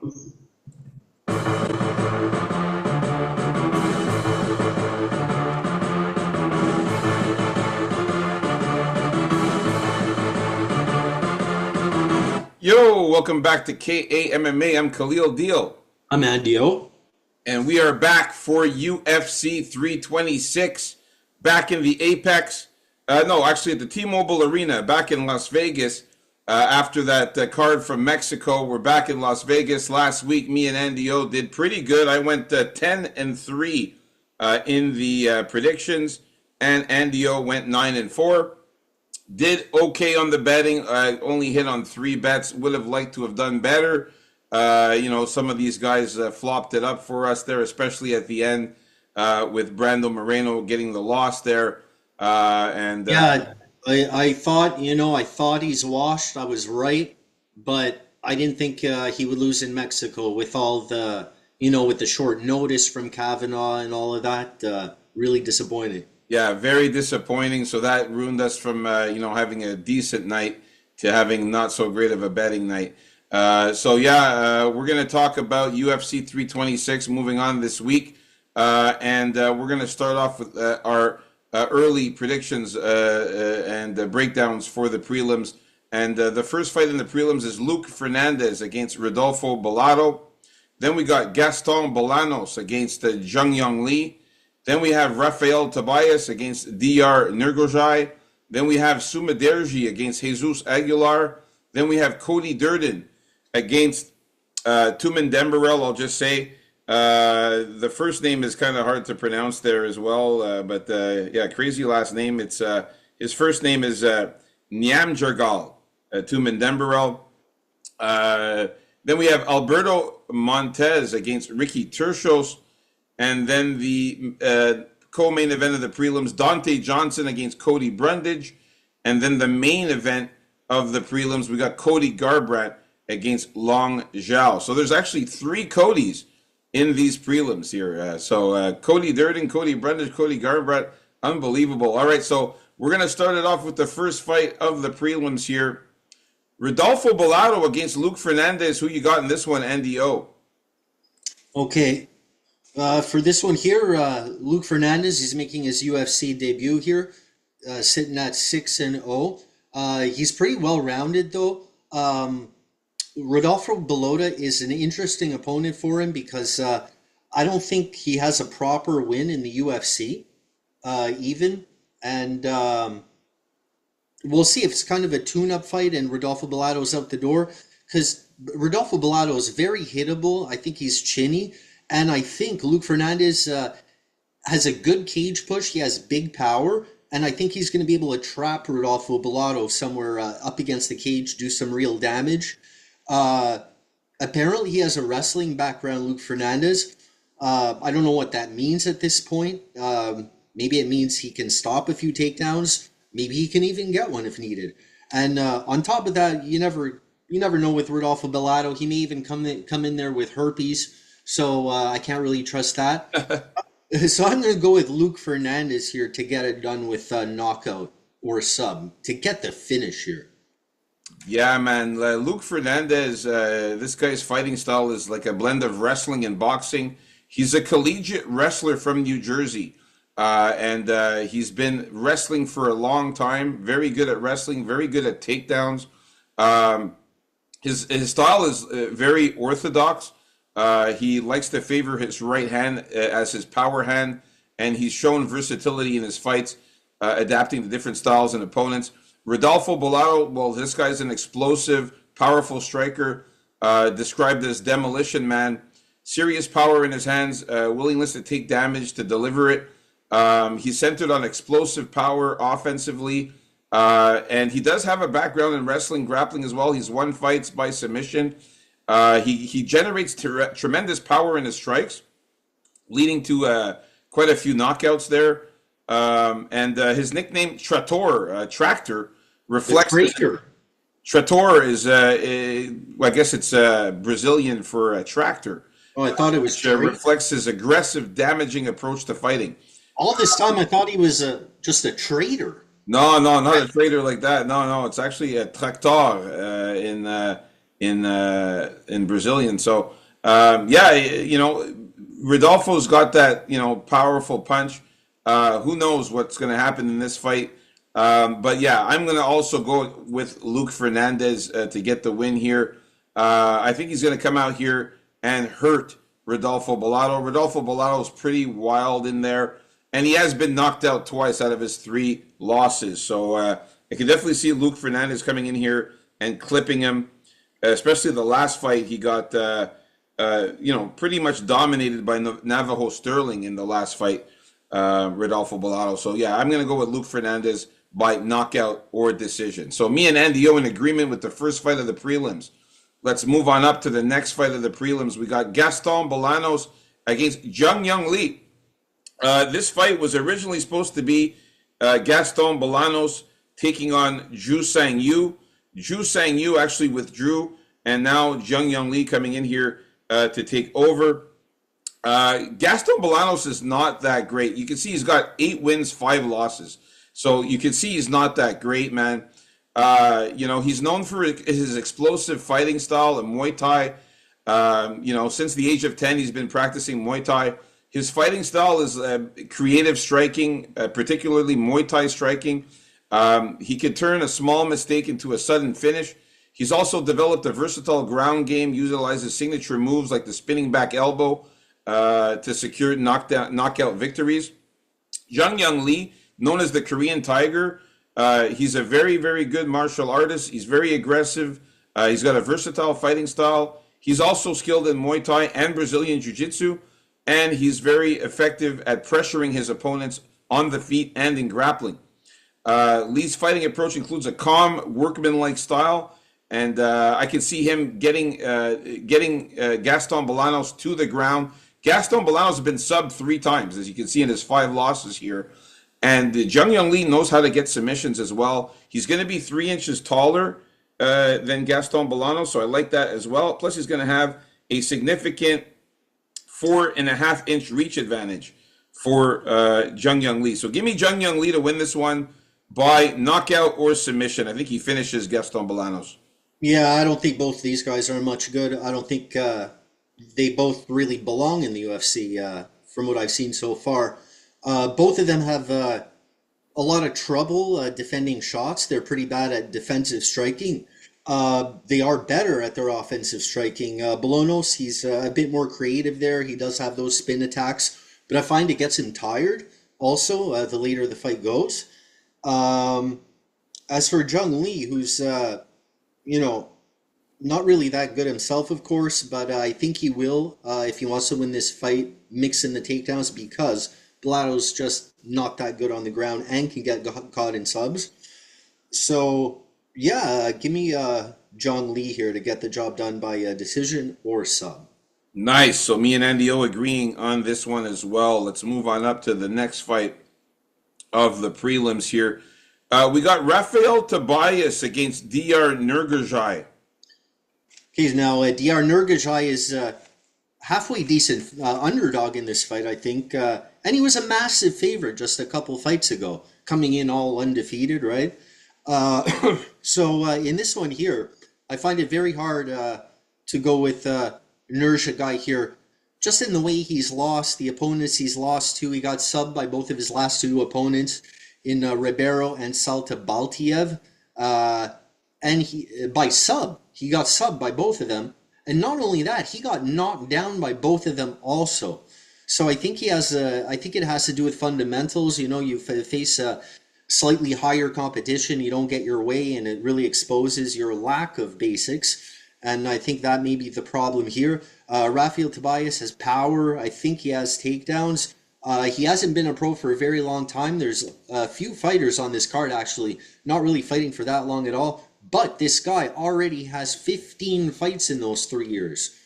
Yo, welcome back to KAMMA. I'm Khalil Deal. I'm Andio. And we are back for UFC 326, back in the Apex. No, actually at the T-Mobile Arena, back in Las Vegas. After that card from Mexico, we're back in Las Vegas. Last week, me and Andio did pretty good. I went 10-3 in the predictions, and Andio went 9-4. Did okay on the betting. I only hit on 3 bets. Would have liked to have done better. Some of these guys flopped it up for us there, especially at the end with Brando Moreno getting the loss there. I thought he's washed. I was right, but I didn't think he would lose in Mexico with all the, with the short notice from Kavanaugh and all of that. Really disappointed. Yeah, very disappointing. So that ruined us from, having a decent night to having not so great of a betting night. We're going to talk about UFC 326 moving on this week. We're going to start off with our early predictions and breakdowns for the prelims. And the first fight in the prelims is Luke Fernandez against Rodolfo Bellato. Then we got Gaston Bolanos against Zhang Yong Li. Then we have Rafael Tobias against Dr. Nurgojai. Then we have Suma Derji against Jesus Aguilar. Then we have Cody Durden against Tumen Dembarel. I'll just say the first name is kind of hard to pronounce there as well. Crazy last name. It's his first name is Nyamjargal, Tumen Dembarel. Then we have Alberto Montez against Ricky Tercios. And then the co-main event of the prelims, Dante Johnson against Cody Brundage. And then the main event of the prelims, we got Cody Garbrandt against Long Zhao. So there's actually 3 Codys in these prelims here. Cody Durden, Cody Brundage, Cody Garbrandt, unbelievable. All right, so we're going to start it off with the first fight of the prelims here. Rodolfo Bellato against Luke Fernandez. Who you got in this one, NDO? Okay. For this one here, Luke Fernandez, he's making his UFC debut here, sitting at 6-0. He's pretty well-rounded, though. Rodolfo Bellato is an interesting opponent for him because I don't think he has a proper win in the UFC, even. And we'll see if it's kind of a tune-up fight and Rodolfo Bellato's out the door. Because Rodolfo Bellato is very hittable. I think he's chinny. And I think Luke Fernandez has a good cage push. He has big power. And I think he's going to be able to trap Rodolfo Bellato somewhere up against the cage, do some real damage. Apparently he has a wrestling background, Luke Fernandez. I don't know what that means at this point. Maybe it means he can stop a few takedowns. Maybe he can even get one if needed. And on top of that, you never know with Rodolfo Bellato. He may even come in there with herpes. So I can't really trust that. So I'm going to go with Luke Fernandez here to get it done with knockout or sub to get the finish here. Yeah, man. Luke Fernandez, this guy's fighting style is like a blend of wrestling and boxing. He's a collegiate wrestler from New Jersey. And he's been wrestling for a long time. Very good at wrestling, very good at takedowns. His style is very orthodox. He likes to favor his right hand as his power hand, and he's shown versatility in his fights, adapting to different styles and opponents. Rodolfo Bellato, well, this guy's an explosive, powerful striker, described as demolition man. Serious power in his hands, willingness to take damage, to deliver it. He's centered on explosive power offensively, and he does have a background in wrestling, grappling as well. He's won fights by submission. He generates tremendous power in his strikes, leading to quite a few knockouts there. His nickname Tractor reflects. Trator is, I guess it's Brazilian for tractor. Oh, I thought it was. Which reflects his aggressive, damaging approach to fighting. All this time, I thought he was just a traitor. No, not a traitor like that. No, it's actually a tractor in in Brazilian. So yeah, you know, Rodolfo's got that, you know, powerful punch. Who knows what's going to happen in this fight? But yeah, I'm going to also go with Luke Fernandez to get the win here. I think he's going to come out here and hurt Rodolfo Bellato. Rodolfo Bellato is pretty wild in there, and he has been knocked out twice out of his 3 losses. So I can definitely see Luke Fernandez coming in here and clipping him, especially the last fight. He got, you know, pretty much dominated by Navajo Sterling in the last fight, Rodolfo Bellato. So yeah, I'm going to go with Luke Fernandez by knockout or decision. So me and Andy O in agreement with the first fight of the prelims. Let's move on up to the next fight of the prelims. We got Gaston Bolanos against Jung Young Lee. This fight was originally supposed to be Gaston Bolanos taking on Zhu Sang Yu. Zhu Sang Yu actually withdrew, and now Jung Young Lee coming in here to take over. Gaston Bolanos is not that great. You can see he's got 8 wins, 5 losses. So you can see he's not that great, man. You know, he's known for his explosive fighting style and Muay Thai. You know, since the age of 10, he's been practicing Muay Thai. His fighting style is creative striking, particularly Muay Thai striking. He could turn a small mistake into a sudden finish. He's also developed a versatile ground game, utilizes signature moves like the spinning back elbow to secure knockout victories. Jung Young Lee, known as the Korean Tiger, he's a very, very good martial artist. He's very aggressive. He's got a versatile fighting style. He's also skilled in Muay Thai and Brazilian Jiu-Jitsu, and he's very effective at pressuring his opponents on the feet and in grappling. Lee's fighting approach includes a calm, workman-like style, and I can see him getting Gaston Bolanos to the ground. Gaston Bolanos has been subbed 3 times, as you can see in his 5 losses here. And Jung Young Lee knows how to get submissions as well. He's going to be 3 inches taller than Gaston Bolanos, so I like that as well. Plus, he's going to have a significant 4.5-inch reach advantage for Jung Young Lee. So give me Jung Young Lee to win this one by knockout or submission. I think he finishes Gaston Bolanos. Yeah, I don't think both of these guys are much good. I don't think they both really belong in the UFC from what I've seen so far. Both of them have a lot of trouble defending shots. They're pretty bad at defensive striking. They are better at their offensive striking. Bolanos, he's a bit more creative there. He does have those spin attacks, but I find it gets him tired also the later the fight goes. As for Jung Lee, who's, you know, not really that good himself, of course, but I think he will, if he wants to win this fight, mix in the takedowns because Belato's just not that good on the ground and can get caught in subs. So, yeah, give me Jung Lee here to get the job done by a decision or sub. Nice. So me and Andy O agreeing on this one as well. Let's move on up to the next fight of the prelims here. We got Rafael Tobias against Dr. Nurgajai. Okay, now Dr. Nurgajai is halfway decent underdog in this fight, I think. And he was a massive favorite just a couple fights ago, coming in all undefeated, right? So in this one here, I find it very hard to go with Nurgajai here. Just in the way he's lost, the opponents he's lost to, he got subbed by both of his last 2 opponents in Ribeiro and Salta Baltiev. And he got subbed by both of them. And not only that, he got knocked down by both of them also. So I think I think it has to do with fundamentals. You know, you face a slightly higher competition, you don't get your way, and it really exposes your lack of basics. And I think that may be the problem here. Rafael Tobias has power. I think he has takedowns. He hasn't been a pro for a very long time. There's a few fighters on this card, actually, not really fighting for that long at all. But this guy already has 15 fights in those 3 years.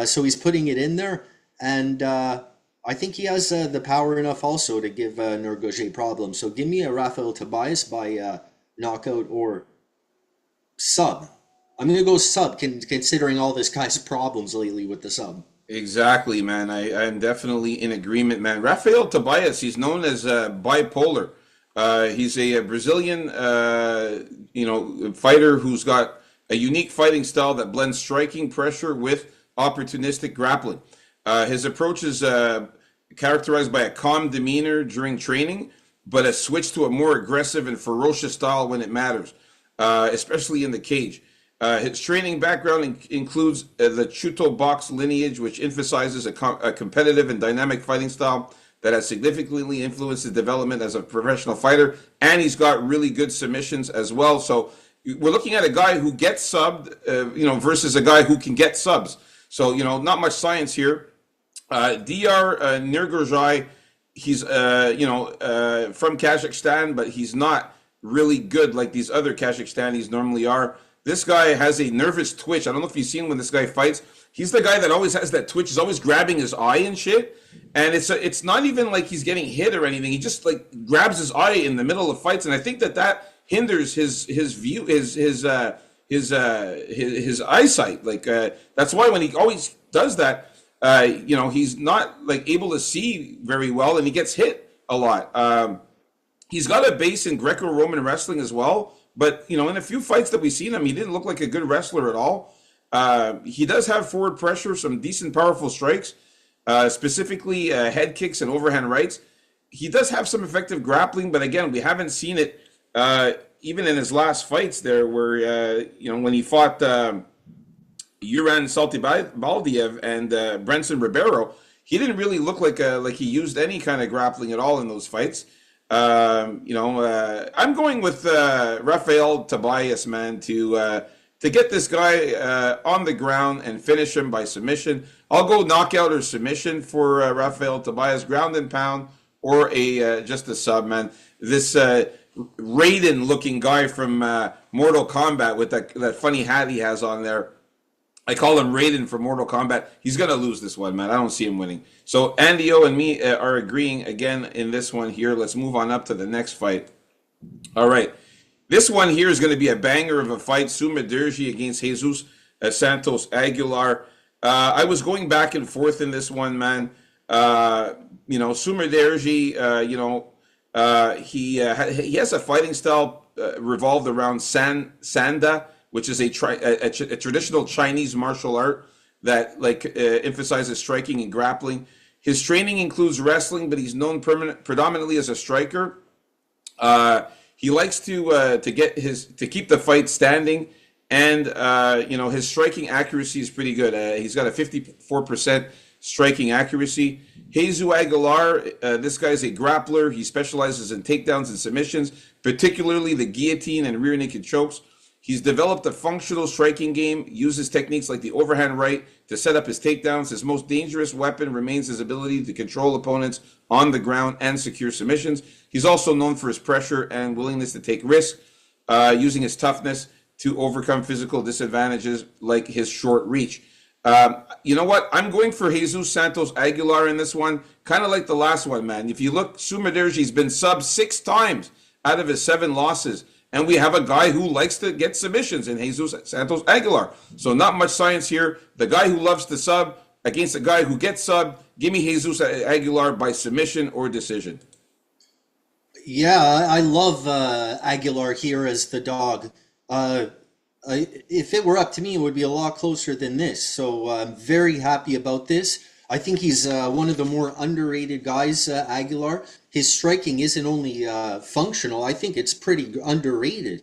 So he's putting it in there. And I think he has the power enough also to give Nurgajai problems. So give me a Rafael Tobias by knockout or sub. I'm going to go sub, considering all this guy's problems lately with the sub. Exactly, man. I'm definitely in agreement, man. Rafael Tobias, he's known as bipolar. He's a Brazilian, fighter who's got a unique fighting style that blends striking pressure with opportunistic grappling. His approach is characterized by a calm demeanor during training, but a switch to a more aggressive and ferocious style when it matters, especially in the cage. His training background includes the Chuto box lineage, which emphasizes a competitive and dynamic fighting style that has significantly influenced his development as a professional fighter. And he's got really good submissions as well. So we're looking at a guy who gets subbed, versus a guy who can get subs. So, not much science here. Dr. Nirgorjai, he's from Kazakhstan, but he's not really good like these other Kazakhstanis normally are. This guy has a nervous twitch. I don't know if you've seen when this guy fights. He's the guy that always has that twitch. He's always grabbing his eye and shit. And it's not even like he's getting hit or anything. He just like grabs his eye in the middle of fights, and I think that hinders his view, his eyesight. Like that's why when he always does that, he's not like able to see very well, and he gets hit a lot. He's got a base in Greco-Roman wrestling as well, but in a few fights that we've seen him, he didn't look like a good wrestler at all. He does have forward pressure, some decent powerful strikes, specifically head kicks and overhand rights. He does have some effective grappling, but again, we haven't seen it even in his last fights there, where when he fought Yuran Saltibaldiev and Brenson Ribeiro, he didn't really look like he used any kind of grappling at all in those fights. I'm going with Rafael Tobias, man, to get this guy on the ground and finish him by submission. I'll go knockout or submission for Rafael Tobias, ground and pound, or just a sub, man. This Raiden-looking guy from Mortal Kombat with that funny hat he has on there. I call him Raiden from Mortal Kombat. He's going to lose this one, man. I don't see him winning. So Andy O and me are agreeing again in this one here. Let's move on up to the next fight. All right. This one here is going to be a banger of a fight. Suma Derji against Jesus Santos Aguilar. I was going back and forth in this one, man. Suma Derji, he has a fighting style revolved around Sanda, which is a traditional Chinese martial art that emphasizes striking and grappling. His training includes wrestling, but he's known predominantly as a striker. He likes to keep the fight standing, and his striking accuracy is pretty good. He's got a 54% striking accuracy. Jesus Aguilar, this guy's a grappler. He specializes in takedowns and submissions, particularly the guillotine and rear naked chokes. He's developed a functional striking game, uses techniques like the overhand right to set up his takedowns. His most dangerous weapon remains his ability to control opponents on the ground and secure submissions. He's also known for his pressure and willingness to take risks, using his toughness to overcome physical disadvantages like his short reach. You know what? I'm going for Jesus Santos Aguilar in this one, kind of like the last one, man. If you look, Suma Derji's been subbed 6 times out of his 7 losses. And we have a guy who likes to get submissions in Jesus Santos Aguilar. So not much science here. The guy who loves to sub against a guy who gets subbed. Give me Jesus Aguilar by submission or decision. Yeah, I love Aguilar here as the dog. If it were up to me, it would be a lot closer than this. So I'm very happy about this. I think he's one of the more underrated guys, Aguilar. His striking isn't only functional, I think it's pretty underrated.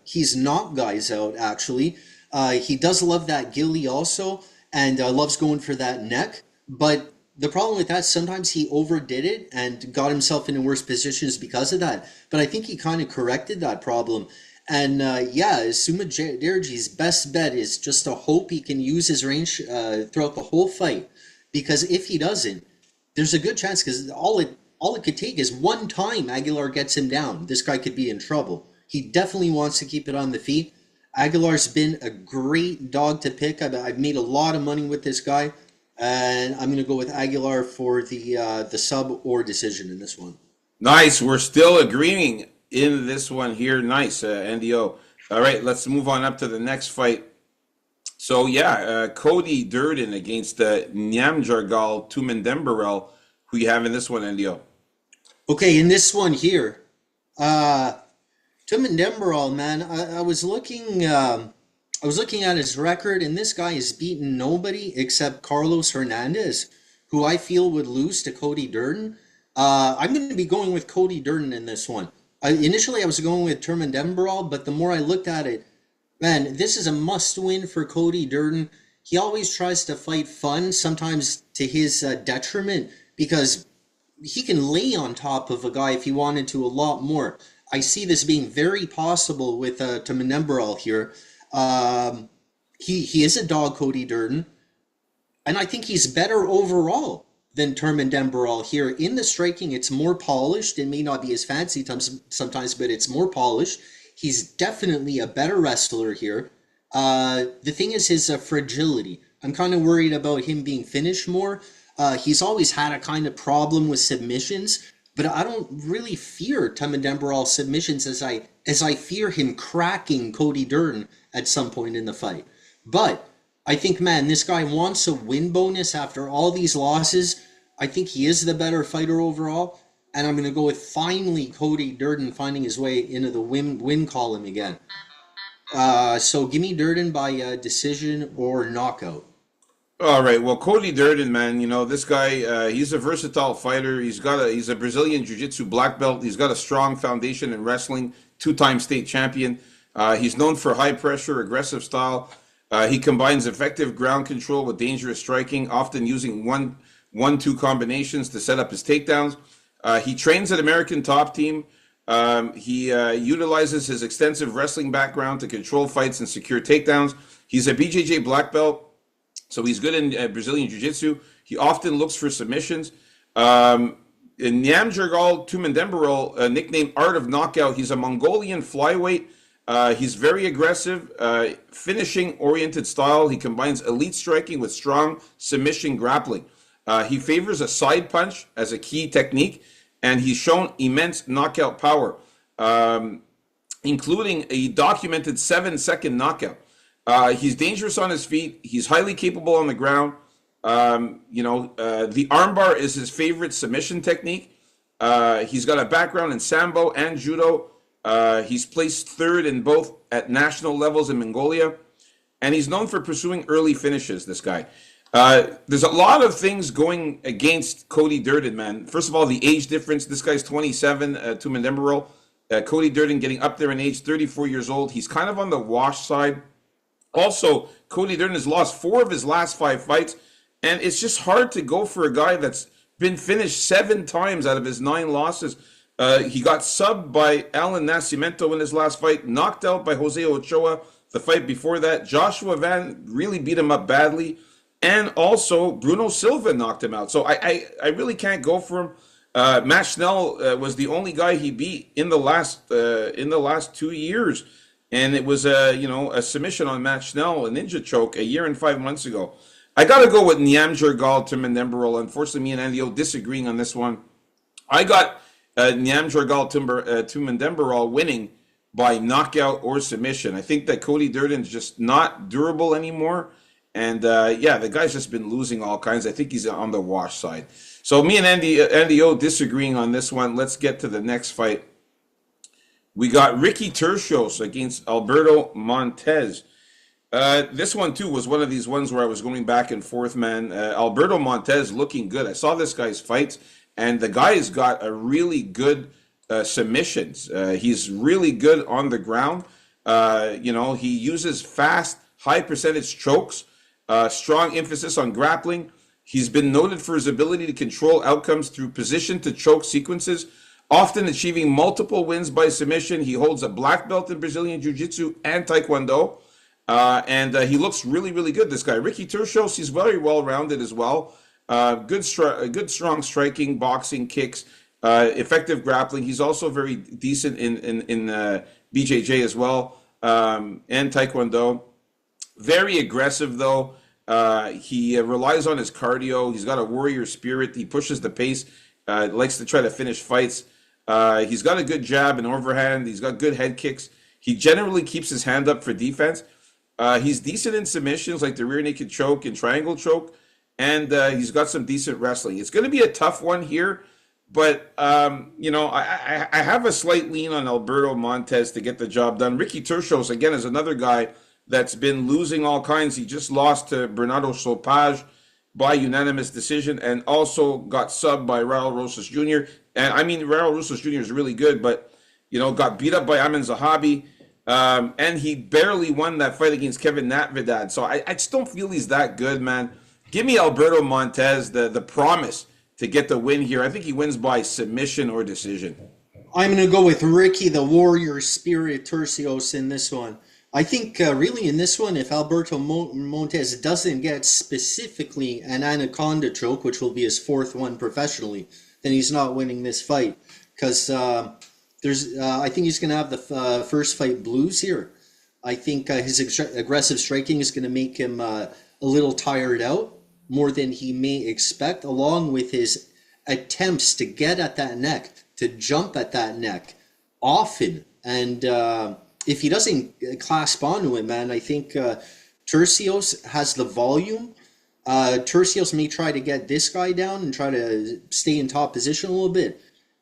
He's knocked guys out, actually. He does love that ghillie also, and loves going for that neck. But the problem with that, sometimes he overdid it and got himself into worse positions because of that. But I think he kind of corrected that problem. And Suma Derji's best bet is just to hope he can use his range throughout the whole fight. Because if he doesn't, there's a good chance, because all it could take is one time Aguilar gets him down. This guy could be in trouble. He definitely wants to keep it on the feet. Aguilar's been a great dog to pick. I've made a lot of money with this guy, and I'm going to go with Aguilar for the sub or decision in this one. Nice. We're still agreeing in this one here. Nice, NDO. All right, let's move on up to the next fight. So, Cody Durden against Nyamjargal Tumendembarel, who you have in this one, NDO. Okay, in this one here, Tumendembarel, man, I was looking I was looking at his record, and this guy has beaten nobody except Carlos Hernandez, who I feel would lose to Cody Durden. I'm going to be going with Cody Durden in this one. Initially, I was going with Turman Dembrall, but the more I looked at it, man, this is a must-win for Cody Durden. He always tries to fight fun, sometimes to his detriment, because he can lay on top of a guy if he wanted to a lot more. I see this being very possible with Temendemberal here. Um, he is a dog, Cody Durden, and I think he's better overall than Terman Demberal here. In the striking, it's more polished. It may not be as fancy sometimes, but it's more polished. He's definitely a better wrestler here. The thing is his fragility. I'm kind of worried about him being finished more. He's always had a kind of problem with submissions, but I don't really fear Temendemberal submissions as I fear him cracking Cody Durden at some point in the fight. But I think, man, this guy wants a win bonus after all these losses. I think he is the better fighter overall, and I'm going to go with finally Cody Durden finding his way into the win column again. So give me Durden by decision or knockout. All right. Well, Cody Durden, man, this guy, he's a versatile fighter. He's a Brazilian Jiu-Jitsu black belt. He's got a strong foundation in wrestling, two-time state champion. He's known for high pressure, aggressive style. He combines effective ground control with dangerous striking, often using one-two combinations to set up his takedowns. He trains at American Top Team. He utilizes his extensive wrestling background to control fights and secure takedowns. He's a BJJ black belt. So he's good in Brazilian Jiu-Jitsu. He often looks for submissions. Nyamjirgal Tumendemberal, nicknamed Art of Knockout, he's a Mongolian flyweight. He's very aggressive, finishing-oriented style. He combines elite striking with strong submission grappling. He favors a side punch as a key technique, and he's shown immense knockout power, including a documented 7-second knockout. He's dangerous on his feet. He's highly capable on the ground. The armbar is his favorite submission technique. He's got a background in Sambo and Judo. He's placed third in both at national levels in Mongolia. And he's known for pursuing early finishes, this guy. There's a lot of things going against Cody Durden, man. First of all, the age difference. This guy's 27, Tumendemberal. Cody Durden getting up there in age, 34 years old. He's kind of on the wash side. Also, Cody Durden has lost 4 of his last 5 fights, and it's just hard to go for a guy that's been finished 7 times out of his 9 losses. He got subbed by Alan Nascimento in his last fight, knocked out by Jose Ochoa the fight before that. Joshua Van really beat him up badly, and also Bruno Silva knocked him out. So I really can't go for him. Matt Schnell was the only guy he beat in the last 2 years. And it was a submission on Matt Schnell, a ninja choke, a year and 5 months ago. I got to go with Nyamjirgal Tumendemberal. Unfortunately, me and Andy O disagreeing on this one. I got Nyamjirgal Tumendemberal winning by knockout or submission. I think that Cody Durden's just not durable anymore. And the guy's just been losing all kinds. I think he's on the wash side. So me and Andy O disagreeing on this one. Let's get to the next fight. We got Ricky Tercios against Alberto Montez. This one, too, was one of these ones where I was going back and forth, man. Alberto Montez looking good. I saw this guy's fights, and the guy's got a really good submissions. He's really good on the ground. He uses fast, high-percentage chokes, strong emphasis on grappling. He's been noted for his ability to control outcomes through position-to-choke sequences, often achieving multiple wins by submission. He holds a black belt in Brazilian Jiu-Jitsu and Taekwondo. And he looks really, really good, this guy. Ricky Tercios, he's very well-rounded as well. Good, strong striking, boxing, kicks, effective grappling. He's also very decent in BJJ as well, and Taekwondo. Very aggressive, though. He relies on his cardio. He's got a warrior spirit. He pushes the pace, likes to try to finish fights. He's got a good jab and overhand. He's got good head kicks. He generally keeps his hand up for defense. He's decent in submissions like the rear naked choke and triangle choke. And he's got some decent wrestling. It's going to be a tough one here. But, I have a slight lean on Alberto Montez to get the job done. Ricky Tercios, again, is another guy that's been losing all kinds. He just lost to Bernardo Sopage by unanimous decision, and also got subbed by Raul Rosas Jr. And I mean, Raul Rosas Jr. is really good, but got beat up by Amin Zahabi. And he barely won that fight against Kevin Natividad. So I just don't feel he's that good, man. Give me Alberto Montez, the promise to get the win here. I think he wins by submission or decision. I'm going to go with Ricky the Warrior Spirit Turcios in this one. I think really in this one, if Alberto Montez doesn't get specifically an anaconda choke, which will be his fourth one professionally, then he's not winning this fight. Because I think he's going to have the first fight blues here. I think his aggressive striking is going to make him a little tired out, more than he may expect, along with his attempts to get at that neck, to jump at that neck often. And if he doesn't clasp onto him, man, I think Turcios has the volume. Turcios may try to get this guy down and try to stay in top position a little bit.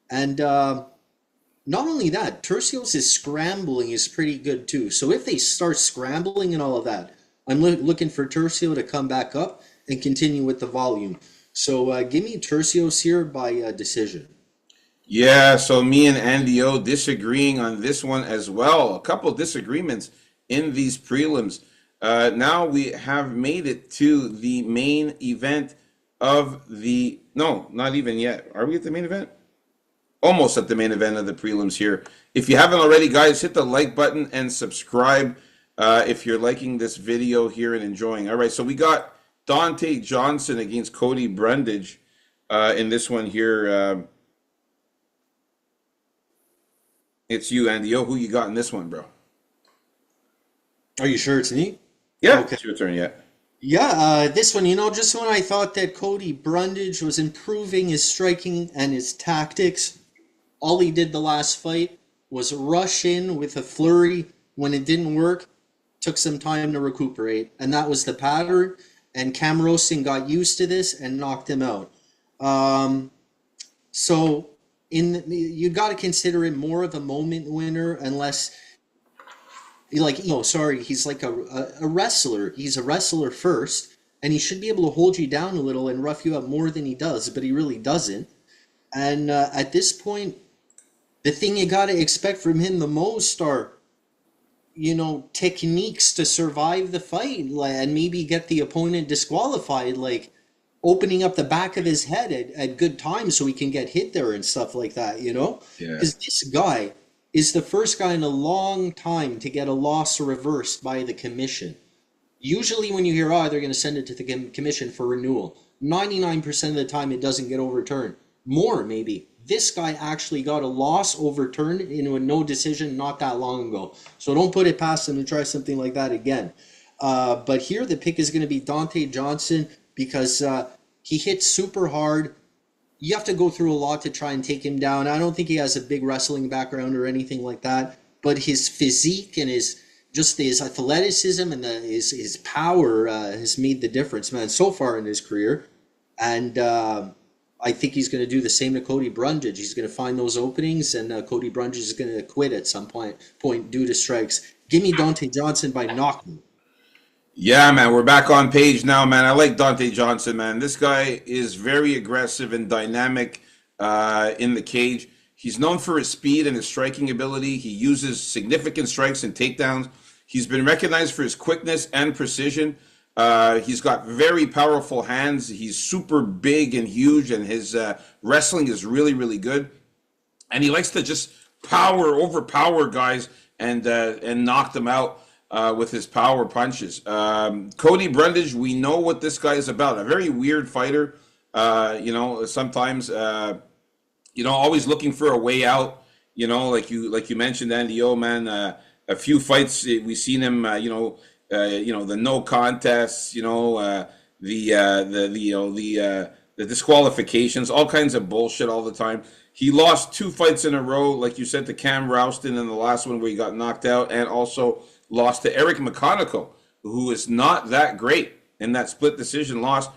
And not only that, Turcios' scrambling is pretty good too. So if they start scrambling and all of that, I'm looking for Turcio to come back up and continue with the volume. So give me Turcios here by decision. Yeah, so me and Andy O disagreeing on this one as well. A couple disagreements in these prelims. Now we have made it to the main event of the... No, not even yet. Are we at the main event? Almost at the main event of the prelims here. If you haven't already, guys, hit the like button and subscribe if you're liking this video here and enjoying. All right, so we got Dante Johnson against Cody Brundage in this one here. It's you, Andy. Yo, who you got in this one, bro? Are you sure it's me? Yeah, Okay. it's your turn, yeah. Yeah, this one, just when I thought that Cody Brundage was improving his striking and his tactics, all he did the last fight was rush in with a flurry. When it didn't work, took some time to recuperate. And that was the pattern. And Camarosin got used to this and knocked him out. So you got to consider him more of a moment winner, unless he's like a wrestler. He's a wrestler first, and he should be able to hold you down a little and rough you up more than he does, but he really doesn't. And at this point, the thing you got to expect from him the most are, techniques to survive the fight and maybe get the opponent disqualified, like opening up the back of his head at good times so he can get hit there and stuff like that, Yeah. Because this guy is the first guy in a long time to get a loss reversed by the commission. Usually when you hear, they're going to send it to the commission for renewal, 99% of the time it doesn't get overturned. More, maybe. This guy actually got a loss overturned into a no decision not that long ago. So don't put it past him to try something like that again. But here the pick is going to be Dante Johnson because he hits super hard. You have to go through a lot to try and take him down. I don't think he has a big wrestling background or anything like that. But his physique and his athleticism and his power has made the difference, man, so far in his career. And I think he's going to do the same to Cody Brundage. He's going to find those openings, and Cody Brundage is going to quit at some point due to strikes. Give me Dante Johnson by knockout. Yeah, man, we're back on page now, man. I like Dante Johnson, man. This guy is very aggressive and dynamic in the cage. He's known for his speed and his striking ability. He uses significant strikes and takedowns. He's been recognized for his quickness and precision. He's got very powerful hands. He's super big and huge, and his wrestling is really, really good. And he likes to just overpower guys and knock them out with his power punches. Cody Brundage, we know what this guy is about. A very weird fighter. Sometimes always looking for a way out. Like you mentioned, Andy O, man. A few fights we've seen him. The no contests, the disqualifications, all kinds of bullshit all the time. He lost 2 fights in a row, like you said, to Cam Rouston in the last one where he got knocked out, and also lost to Eric McConaughey, who is not that great in that split decision loss.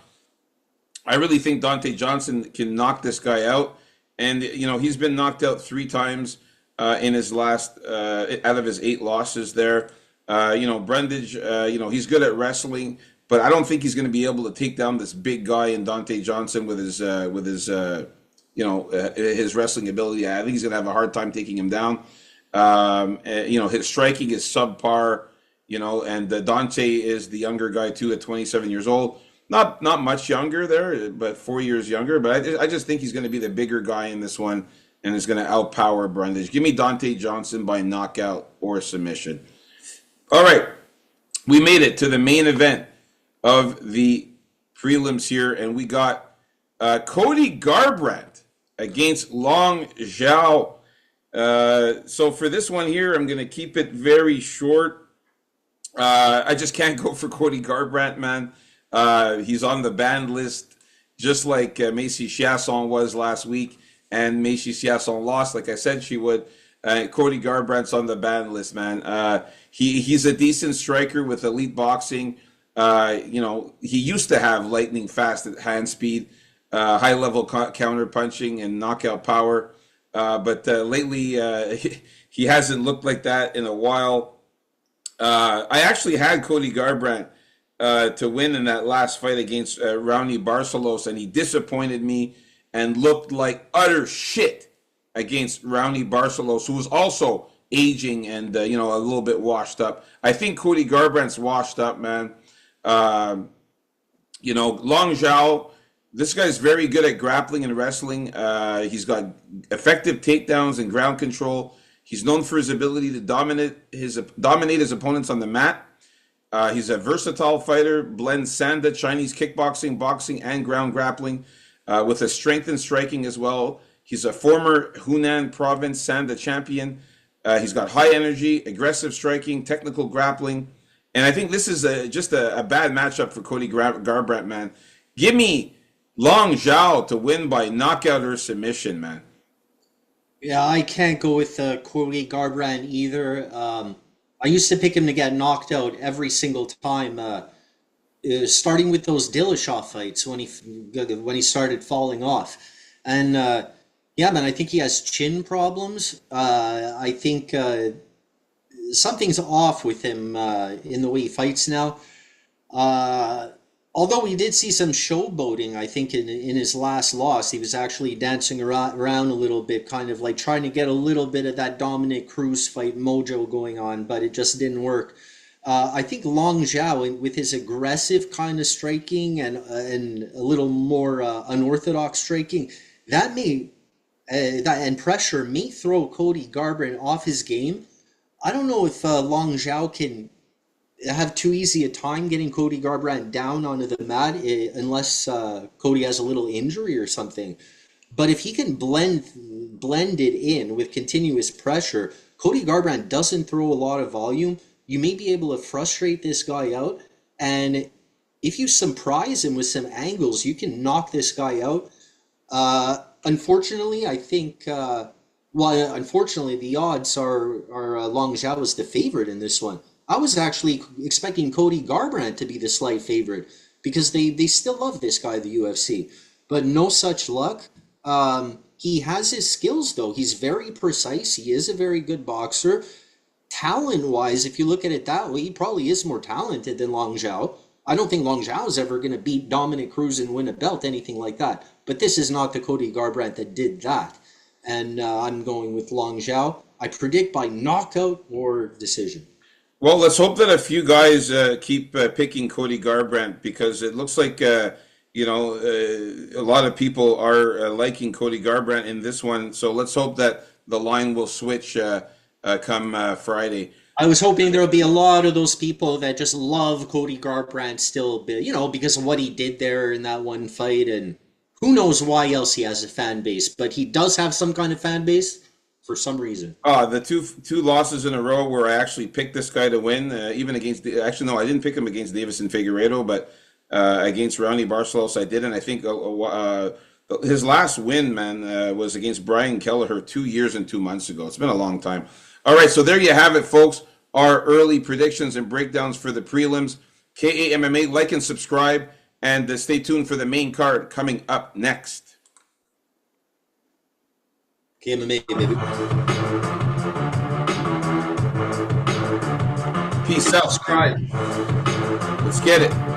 I really think Dante Johnson can knock this guy out, and he's been knocked out 3 times in his last out of his 8 losses there. Brundage, he's good at wrestling, but I don't think he's going to be able to take down this big guy in Dante Johnson with his wrestling ability. I think he's going to have a hard time taking him down. His striking is subpar. And Dante is the younger guy too, at 27 years old. Not much younger there, but 4 years younger. But I just think he's going to be the bigger guy in this one, and is going to outpower Brundage. Give me Dante Johnson by knockout or submission. All right, we made it to the main event of the prelims here, and we got Cody Garbrandt against Long Zhao. So for this one here, I'm going to keep it very short. I just can't go for Cody Garbrandt, man. He's on the banned list, just like Macy Chiasson was last week, and Macy Chiasson lost, like I said she would. Cody Garbrandt's on the banned list, man. He's a decent striker with elite boxing. He used to have lightning fast hand speed, high level counter punching, and knockout power. But lately, he hasn't looked like that in a while. I actually had Cody Garbrandt to win in that last fight against Raoni Barcelos, and he disappointed me and looked like utter shit against Raoni Barcelos, who was also aging and a little bit washed up. I think Cody Garbrandt's washed up, man. Long Zhao, this guy's very good at grappling and wrestling. He's got effective takedowns and ground control. He's known for his ability to dominate his opponents on the mat. He's a versatile fighter, blends Sanda, Chinese kickboxing, boxing, and ground grappling with a strength and striking as well. He's a former Hunan province Sanda champion. He's got high energy, aggressive striking, technical grappling. And I think this is just a bad matchup for Cody Garbrandt, man. Give me Long Zhao to win by knockout or submission, man. Yeah, I can't go with Cody Garbrandt either. I used to pick him to get knocked out every single time, starting with those Dillashaw fights when he started falling off. And yeah, man, I think he has chin problems. I think something's off with him in the way he fights now. Although we did see some showboating, I think, in his last loss. He was actually dancing around a little bit, kind of like trying to get a little bit of that Dominic Cruz fight mojo going on, but it just didn't work. I think Long Zhao, with his aggressive kind of striking and a little more unorthodox striking, and pressure may throw Cody Garbrandt off his game. I don't know if Long Zhao can have too easy a time getting Cody Garbrandt down onto the mat unless Cody has a little injury or something. But if he can blend it in with continuous pressure, Cody Garbrandt doesn't throw a lot of volume. You may be able to frustrate this guy out, and if you surprise him with some angles, you can knock this guy out. Unfortunately, I think unfortunately the odds are Long Zhao is the favorite in this one. I was actually expecting Cody Garbrandt to be the slight favorite because they still love this guy, the UFC. But no such luck. He has his skills, though. He's very precise. He is a very good boxer. Talent-wise, if you look at it that way, he probably is more talented than Long Zhao. I don't think Long Zhao is ever going to beat Dominic Cruz and win a belt, anything like that. But this is not the Cody Garbrandt that did that. And I'm going with Long Zhao. I predict by knockout or decision. Well, let's hope that a few guys keep picking Cody Garbrandt, because it looks like a lot of people are liking Cody Garbrandt in this one. So let's hope that the line will switch come Friday. I was hoping there would be a lot of those people that just love Cody Garbrandt still, because of what he did there in that one fight, and who knows why else he has a fan base, but he does have some kind of fan base. For some reason. The two losses in a row where I actually picked this guy to win, even against I didn't pick him against Davison Figueiredo, but against Raoni Barcelos I did, and I think his last win, man, was against Brian Kelleher 2 years and 2 months ago. It's been a long time. All right, so there you have it, folks. Our early predictions and breakdowns for the prelims. KAMMA, like and subscribe, and stay tuned for the main card coming up next. KMMA, baby. Peace. subscribe. Let's get it.